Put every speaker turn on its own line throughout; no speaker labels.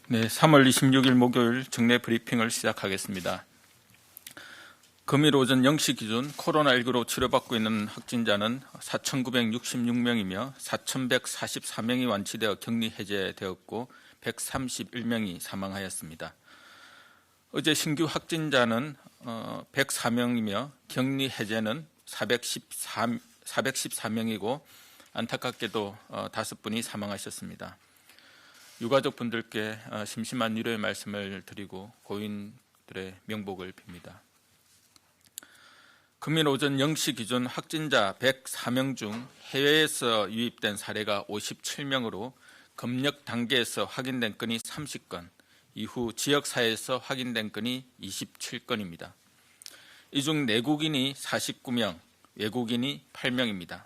네, 3월 26일 목요일 정례 브리핑을 시작하겠습니다. 금일 오전 0시 기준 코로나19로 치료받고 있는 확진자는 4,966명이며 4,144명이 완치되어 격리 해제되었고 131명이 사망하였습니다. 어제 신규 확진자는 104명이며 격리 해제는 414명이고 안타깝게도 5분이 사망하셨습니다. 유가족분들께 심심한 위로의 말씀을 드리고 고인들의 명복을 빕니다. 금일 오전 0시 기준 확진자 104명 중 해외에서 유입된 사례가 57명으로 검역 단계에서 확인된 건이 30건, 이후 지역사회에서 확인된 건이 27건입니다. 이 중 내국인이 49명, 외국인이 8명입니다.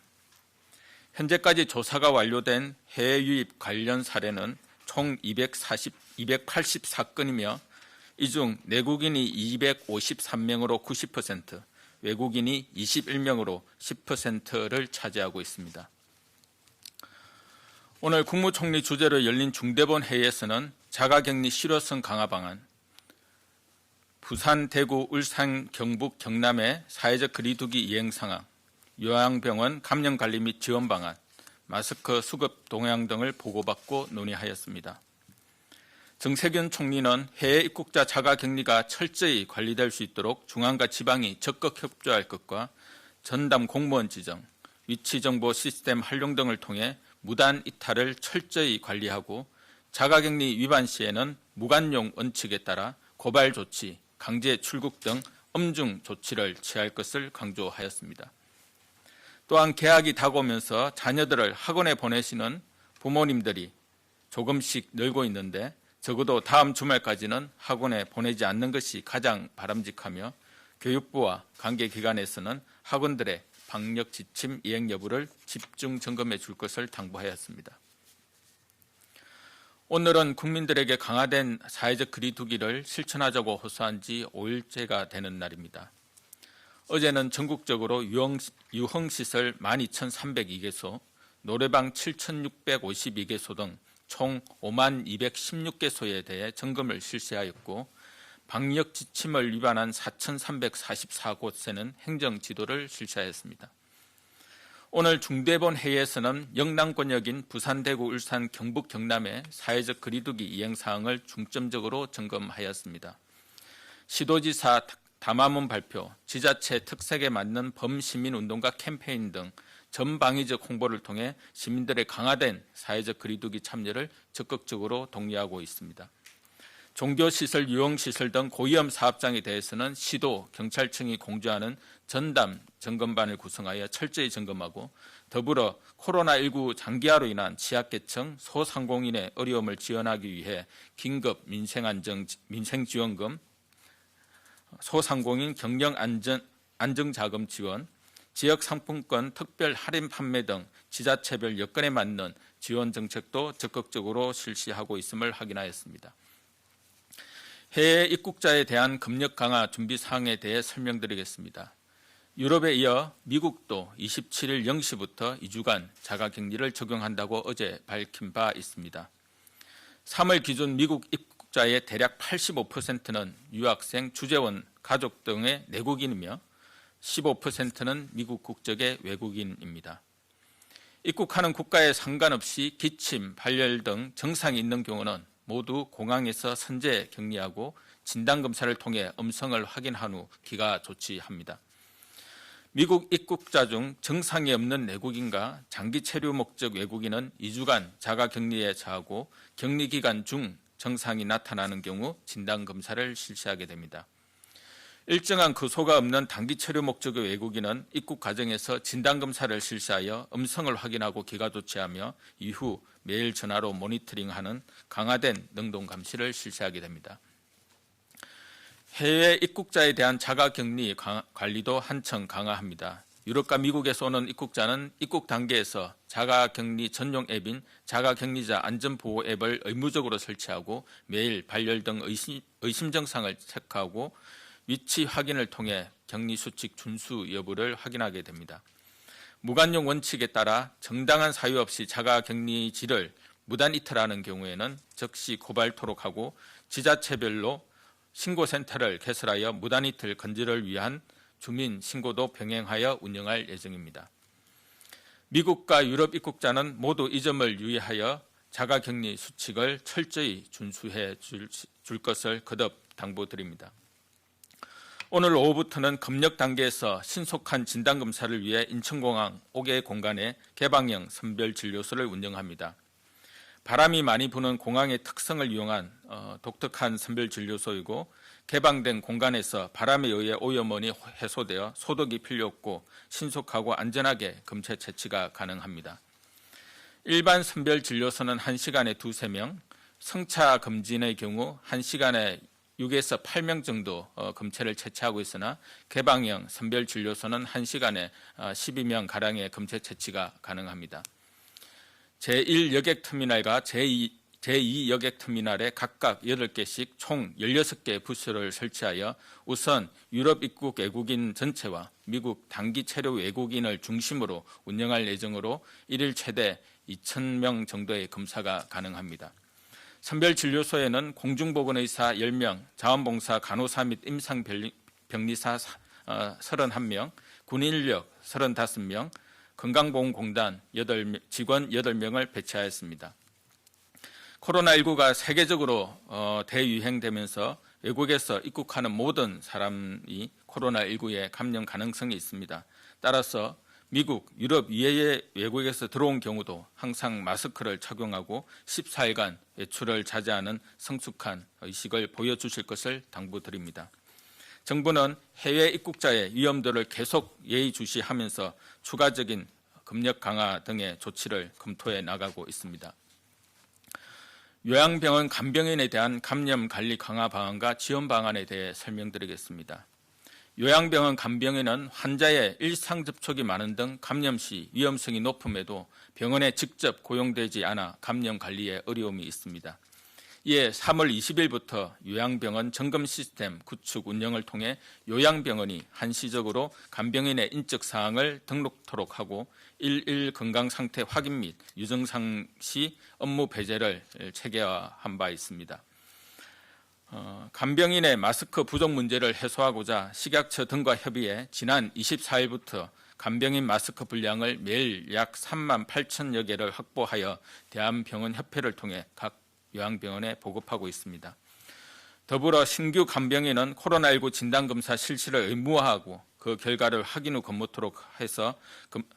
현재까지 조사가 완료된 해외 유입 관련 사례는 총 284건이며 이 중 내국인이 253명으로 90%, 외국인이 21명으로 10%를 차지하고 있습니다. 오늘 국무총리 주재로 열린 중대본 회의에서는 자가격리 실효성 강화 방안, 부산, 대구, 울산, 경북, 경남의 사회적 거리두기 이행 상황, 요양병원 감염관리 및 지원 방안, 마스크 수급 동향 등을 보고받고 논의하였습니다. 정세균 총리는 해외 입국자 자가격리가 철저히 관리될 수 있도록 중앙과 지방이 적극 협조할 것과 전담 공무원 지정, 위치정보 시스템 활용 등을 통해 무단 이탈을 철저히 관리하고 자가격리 위반 시에는 무관용 원칙에 따라 고발 조치, 강제 출국 등 엄중 조치를 취할 것을 강조하였습니다. 또한 개학이 다가오면서 자녀들을 학원에 보내시는 부모님들이 조금씩 늘고 있는데 적어도 다음 주말까지는 학원에 보내지 않는 것이 가장 바람직하며 교육부와 관계기관에서는 학원들의 방역 지침 이행 여부를 집중 점검해 줄 것을 당부하였습니다. 오늘은 국민들에게 강화된 사회적 거리두기를 실천하자고 호소한 지 5일째가 되는 날입니다. 어제는 전국적으로 유흥시설 12,302개소, 노래방 7,652개소 등 총 52,216개소에 대해 점검을 실시하였고 방역 지침을 위반한 4,344곳에는 행정지도를 실시하였습니다. 오늘 중대본 회의에서는 영남권역인 부산, 대구, 울산, 경북, 경남의 사회적 거리두기 이행 사항을 중점적으로 점검하였습니다. 시도지사 담화문 발표, 지자체 특색에 맞는 범시민운동가 캠페인 등 전방위적 홍보를 통해 시민들의 강화된 사회적 거리두기 참여를 적극적으로 독려하고 있습니다. 종교시설, 유흥시설 등 고위험 사업장에 대해서는 시도, 경찰청이 공주하는 전담 점검반을 구성하여 철저히 점검하고 더불어 코로나19 장기화로 인한 취약계층, 소상공인의 어려움을 지원하기 위해 긴급 민생지원금, 소상공인 경영 안정자금 지원, 지역상품권 특별 할인 판매 등 지자체별 여건에 맞는 지원 정책도 적극적으로 실시하고 있음을 확인하였습니다. 해외 입국자에 대한 검역 강화 준비 사항에 대해 설명드리겠습니다. 유럽에 이어 미국도 27일 0시부터 2주간 자가격리를 적용한다고 어제 밝힌 바 있습니다. 3월 기준 미국 입국자의 대략 85%는 유학생, 주재원, 가족 등의 내국인이며 15%는 미국 국적의 외국인입니다. 입국하는 국가에 상관없이 기침, 발열 등 증상이 있는 경우는 모두 공항에서 선제 격리하고 진단검사를 통해 음성을 확인한 후 귀가 조치합니다. 미국 입국자 중 증상이 없는 내국인과 장기 체류 목적 외국인은 2주간 자가격리에 처하고 격리기간 중 증상이 나타나는 경우 진단검사를 실시하게 됩니다. 일정한 거소가 없는 단기 체류 목적의 외국인은 입국 과정에서 진단검사를 실시하여 음성을 확인하고 귀가 조치하며 이후 매일 전화로 모니터링하는 강화된 능동감시를 실시하게 됩니다. 해외 입국자에 대한 자가격리 관리도 한층 강화합니다. 유럽과 미국에서 오는 입국자는 입국 단계에서 자가격리 전용 앱인 자가격리자 안전보호 앱을 의무적으로 설치하고 매일 발열 등 의심 증상을 체크하고 위치 확인을 통해 격리수칙 준수 여부를 확인하게 됩니다. 무관용 원칙에 따라 정당한 사유 없이 자가격리지를 무단 이탈하는 경우에는 즉시 고발토록 하고 지자체별로 신고센터를 개설하여 무단 이탈 건지를 위한 주민 신고도 병행하여 운영할 예정입니다. 미국과 유럽 입국자는 모두 이 점을 유의하여 자가격리 수칙을 철저히 준수해 줄 것을 거듭 당부드립니다. 오늘 오후부터는 검역 단계에서 신속한 진단검사를 위해 인천공항 5개 공간에 개방형 선별진료소를 운영합니다. 바람이 많이 부는 공항의 특성을 이용한 독특한 선별진료소이고 개방된 공간에서 바람에 의해 오염원이 해소되어 소독이 필요 없고 신속하고 안전하게 검체 채취가 가능합니다. 일반 선별진료소는 1시간에 2~3명, 성차 검진의 경우 1시간에 6에서 8명 정도 검체를 채취하고 있으나 개방형 선별진료소는 1시간에 12명가량의 검체 채취가 가능합니다. 제1여객터미널과 제2여객터미널에 각각 8개씩 총 16개 부스를 설치하여 우선 유럽 입국 외국인 전체와 미국 단기 체류 외국인을 중심으로 운영할 예정으로 일일 최대 2,000명 정도의 검사가 가능합니다. 선별진료소에는 공중보건의사 10명, 자원봉사 간호사 및 임상병리사 31명, 군인인력 35명, 건강보험공단 직원 8명을 배치하였습니다. 코로나19가 세계적으로 대유행되면서 외국에서 입국하는 모든 사람이 코로나19에 감염 가능성이 있습니다. 따라서 미국, 유럽 이외의 외국에서 들어온 경우도 항상 마스크를 착용하고 14일간 외출을 자제하는 성숙한 의식을 보여주실 것을 당부드립니다. 정부는 해외 입국자의 위험도를 계속 예의주시하면서 추가적인 검역 강화 등의 조치를 검토해 나가고 있습니다. 요양병원 간병인에 대한 감염 관리 강화 방안과 지원 방안에 대해 설명드리겠습니다. 요양병원 간병인은 환자의 일상 접촉이 많은 등 감염 시 위험성이 높음에도 병원에 직접 고용되지 않아 감염 관리에 어려움이 있습니다. 이에 3월 20일부터 요양병원 점검 시스템 구축 운영을 통해 요양병원이 한시적으로 간병인의 인적 사항을 등록토록 하고 일일 건강 상태 확인 및 유증상 시 업무 배제를 체계화한 바 있습니다. 간병인의 마스크 부족 문제를 해소하고자 식약처 등과 협의해 지난 24일부터 간병인 마스크 분량을 매일 약 38,000여 개를 확보하여 대한병원협회를 통해 각 요양병원에 보급하고 있습니다. 더불어 신규 간병인은 코로나19 진단검사 실시를 의무화하고 그 결과를 확인 후 근무토록 해서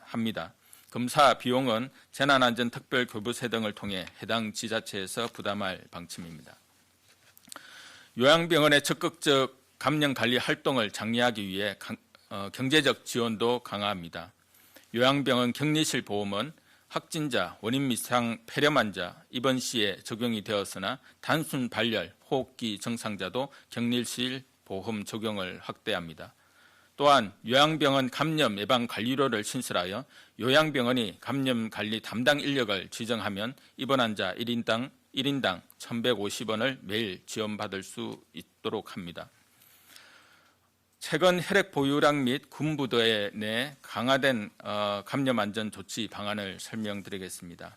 합니다. 검사 비용은 재난안전특별교부세 등을 통해 해당 지자체에서 부담할 방침입니다. 요양병원의 적극적 감염관리 활동을 장려하기 위해 경제적 지원도 강화합니다. 요양병원 격리실 보험은 확진자, 원인 미상 폐렴 환자, 입원 시에 적용이 되었으나 단순 발열, 호흡기 증상자도 격리실 보험 적용을 확대합니다. 또한 요양병원 감염 예방 관리료를 신설하여 요양병원이 감염 관리 담당 인력을 지정하면 입원 환자 1인당 1,150원을 매일 지원받을 수 있도록 합니다. 최근 혈액 보유량 및 군부대 내 강화된 감염 안전 조치 방안을 설명드리겠습니다.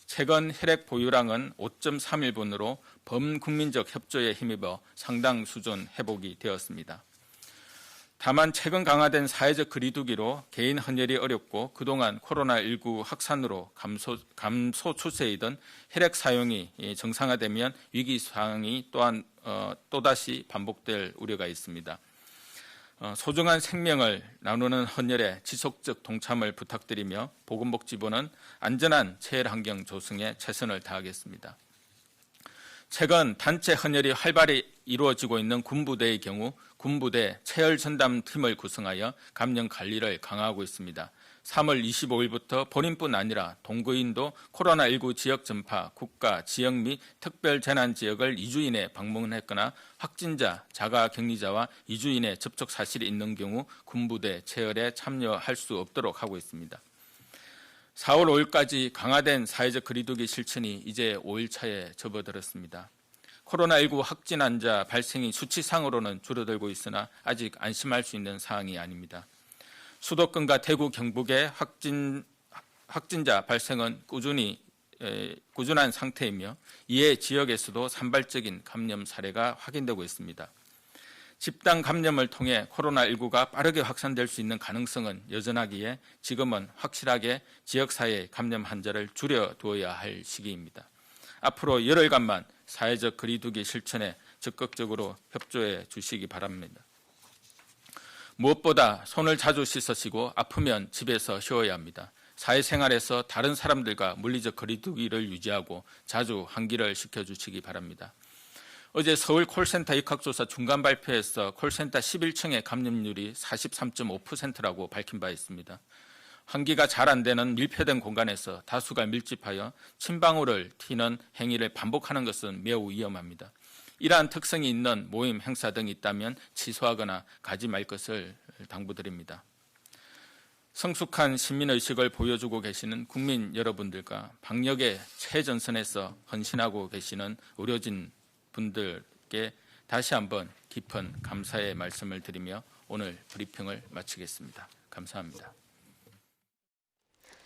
최근 혈액 보유량은 5.31분으로 범국민적 협조에 힘입어 상당 수준 회복이 되었습니다. 다만 최근 강화된 사회적 거리두기로 개인 헌혈이 어렵고 그동안 코로나19 확산으로 감소 추세이던 혈액 사용이 정상화되면 위기 상황이 또한 또다시 반복될 우려가 있습니다. 소중한 생명을 나누는 헌혈에 지속적 동참을 부탁드리며 보건복지부는 안전한 체열 환경 조성에 최선을 다하겠습니다. 최근 단체 헌혈이 활발히 이루어지고 있는 군부대의 경우 군부대 체열 전담팀을 구성하여 감염 관리를 강화하고 있습니다. 3월 25일부터 본인뿐 아니라 동거인도 코로나19 지역 전파, 국가, 지역 및 특별 재난 지역을 2주 이내 방문했거나 확진자, 자가 격리자와 2주 이내 접촉 사실이 있는 경우 군부대 체열에 참여할 수 없도록 하고 있습니다. 4월 5일까지 강화된 사회적 거리두기 실천이 이제 5일차에 접어들었습니다. 코로나19 확진 환자 발생이 수치상으로는 줄어들고 있으나 아직 안심할 수 있는 사항이 아닙니다. 수도권과 대구, 경북의 확진자 발생은 꾸준히 꾸준한 상태이며 이에 지역에서도 산발적인 감염 사례가 확인되고 있습니다. 집단 감염을 통해 코로나19가 빠르게 확산될 수 있는 가능성은 여전하기에 지금은 확실하게 지역사회의 감염 환자를 줄여두어야 할 시기입니다. 앞으로 열흘간만 사회적 거리두기 실천에 적극적으로 협조해 주시기 바랍니다. 무엇보다 손을 자주 씻으시고 아프면 집에서 쉬어야 합니다. 사회생활에서 다른 사람들과 물리적 거리두기를 유지하고 자주 환기를 시켜주시기 바랍니다. 어제 서울 콜센터 역학조사 중간 발표에서 콜센터 11층의 감염률이 43.5%라고 밝힌 바 있습니다. 환기가 잘 안 되는 밀폐된 공간에서 다수가 밀집하여 침방울을 튀는 행위를 반복하는 것은 매우 위험합니다. 이러한 특성이 있는 모임, 행사 등이 있다면 취소하거나 가지 말 것을 당부드립니다. 성숙한 시민의식을 보여주고 계시는 국민 여러분들과 방역의 최전선에서 헌신하고 계시는 의료진 분들께 다시 한번 깊은 감사의 말씀을 드리며 오늘 브리핑을 마치겠습니다. 감사합니다.